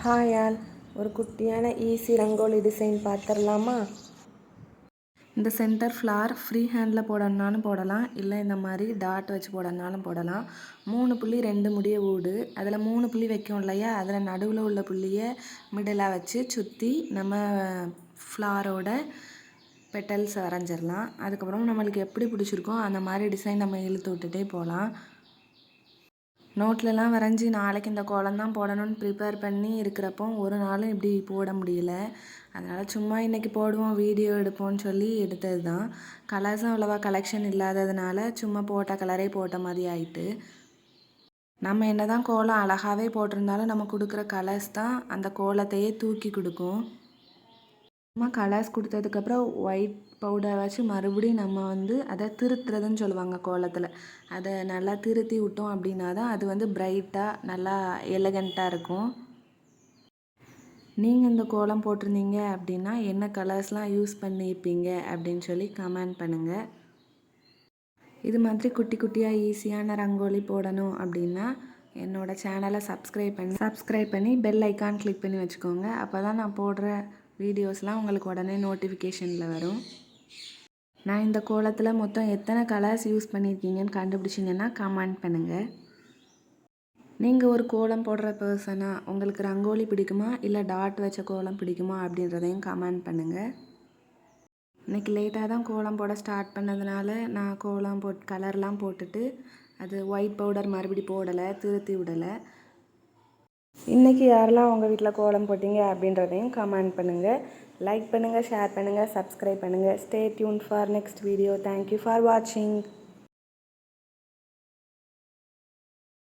Hi all, ஒரு குட்டியான easy rangoli design பார்த்துடலாமா? இந்த சென்டர் ஃப்ளார் ஃப்ரீ ஹேண்டில் போடணுன்னாலும் போடலாம், இல்லை இந்த மாதிரி டாட் வச்சு போடணுன்னாலும் போடலாம். 3 புள்ளி 2 முடிய ஊடு, அதில் 3 புள்ளி வைக்கும் இல்லையா, அதில் நடுவில் உள்ள புள்ளியை மிடிலாக வச்சு சுற்றி நம்ம ஃப்ளாரோட பெட்டல்ஸ் வரைஞ்சிடலாம். அதுக்கப்புறம் நம்மளுக்கு எப்படி பிடிச்சிருக்கோ அந்த மாதிரி டிசைன் நம்ம இழுத்து விட்டுட்டே போகலாம். நோட்லலாம் வரைஞ்சி நாளைக்கு இந்த கோலம் தான் போடணும்னு ப்ரிப்பேர் பண்ணி இருக்கிறப்போ ஒரு நாளும் இப்படி போட முடியல. அதனால் சும்மா இன்றைக்கி போடுவோம், வீடியோ எடுப்போம்னு சொல்லி எடுத்தது தான். கலர்ஸும் அவ்வளோவா கலெக்ஷன் இல்லாததுனால சும்மா போட்ட கலரே போட்ட மாதிரி ஆயிட்டு. நம்ம என்ன தான் கோலம் அழகாகவே போட்டிருந்தாலும் நம்ம கொடுக்குற கலர்ஸ் தான் அந்த கோலத்தையே தூக்கி கொடுக்கும். நம்ம கலர்ஸ் கொடுத்ததுக்கப்புறம் ஒயிட் பவுடர் வச்சு மறுபடியும் நம்ம அதை திருத்துறதுன்னு சொல்லுவாங்க கோலத்தில். அதை நல்லா திருத்தி விட்டோம் அப்படின்னா தான் அது பிரைட்டாக நல்லா எலகண்ட்டாக இருக்கும். நீங்கள் இந்த கோலம் போட்டிருந்தீங்க அப்படின்னா என்ன கலர்ஸ்லாம் யூஸ் பண்ணியிருப்பீங்க அப்படின்னு சொல்லி கமெண்ட் பண்ணுங்கள். இது மாதிரி குட்டி குட்டியாக ஈஸியான ரங்கோலி போடணும் அப்படின்னா என்னோடய சேனலை சப்ஸ்கிரைப் பண்ணி பெல் ஐக்கான் கிளிக் பண்ணி வச்சுக்கோங்க. அப்போ தான் நான் போடுற வீடியோஸ்லாம் உங்களுக்கு உடனே நோட்டிஃபிகேஷனில் வரும். நான் இந்த கோலத்தில் மொத்தம் எத்தனை கலர்ஸ் யூஸ் பண்ணியிருக்கீங்கன்னு கண்டுபிடிச்சிங்கன்னா கமெண்ட் பண்ணுங்கள். நீங்கள் ஒரு கோலம் போடுற பர்சனா, உங்களுக்கு ரங்கோலி பிடிக்குமா இல்லை டாட் வச்ச கோலம் பிடிக்குமா அப்படின்றதையும் கமெண்ட் பண்ணுங்கள். இன்றைக்கி லேட்டாக தான் கோலம் போட ஸ்டார்ட் பண்ணதுனால நான் கோலம் கலர்லாம் போட்டுட்டு அது ஒயிட் பவுடர் மறுபடி போடலை, திருத்தி விடலை. இன்றைக்கி யாரெல்லாம் உங்கள் வீட்டில் கோலம் போட்டிங்க அப்படின்றதையும் கமெண்ட் பண்ணுங்கள். லைக் பண்ணுங்கள், ஷேர் பண்ணுங்கள், சப்ஸ்கிரைப் பண்ணுங்கள். Stay tune for next video. Thank you for வாட்சிங்.